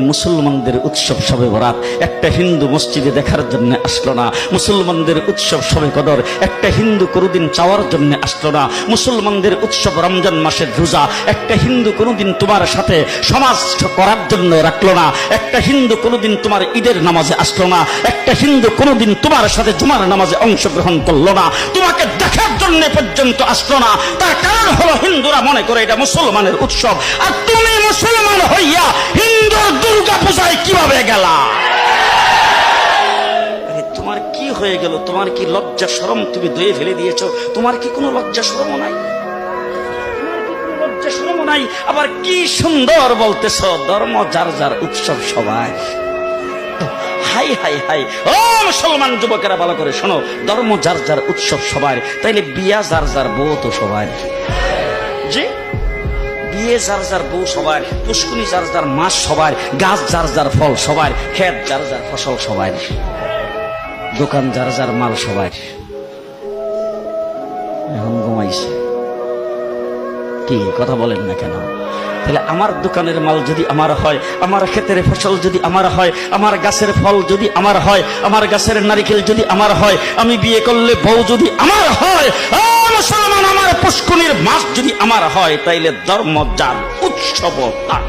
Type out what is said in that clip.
মুসলমানদের উৎসব শবে বরাত একটা হিন্দু মসজিদে দেখার জন্য আসলো না। মুসলমানদের উৎসব শবে কদর একটা হিন্দু কোনোদিন চাওয়ার জন্য আসলো না। মুসলমানদের উৎসব রমজান মাসের রোজা একটা হিন্দু কোনোদিন তোমার সাথে সমাজ করার জন্য রাখলো না। একটা হিন্দু কোনোদিন তোমার ঈদের নামাজে আসলো না। একটা হিন্দু কোনোদিন তোমার সাথে জুমার নামাজে অংশগ্রহণ করলো না। তোমাকে দেখার জন্য পর্যন্ত আসলো না। তার কারণ হলো হিন্দুরা মনে করে এটা মুসলমানের উৎসব, আর তুমি মুসলমান হইয়া হিন্দুর দুর্গা পূজায় কিভাবে গেলা? তোমার কি হয়ে গেল? তোমার কি লজ্জা শরম তুমি ধুয়ে ফেলে দিয়েছো? তোমার কি কোনো লজ্জা শরম নাই? লজ্জা শরম নাই? আবার কি সুন্দর বলতেছ, ধর্ম যার যার উৎসব সবাই। হাই হাই হাই, ও মুসলমান যুবকেরা ভালো করে শোনো, ধর্ম যার যার উৎসব সবার, তাইলে বিয়া যার যার বউ তো সবার। জি, বিয়ে যার যার বউ সবার, পুষ্কুনি যার যার মাস সবার, গাছ যার যার ফল সবার, ক্ষেত যার যার ফসল সবার, দোকান যার যার মাল সবার। এখন ঘুমাইছে কি কথা বলেন না কেন? তাহলে আমার দোকানের মাল যদি আমার হয়, আমার ক্ষেতের ফসল যদি আমার হয়, আমার গাছের ফল যদি আমার হয়, আমার গাছের নারিকেল যদি আমার হয়, আমি বিয়ে করলে বউ যদি আমার হয়, মুসলমান আমার পুষ্কুনির মাস যদি আমার হয়, তাইলে ধর্ম যার উৎসব তার।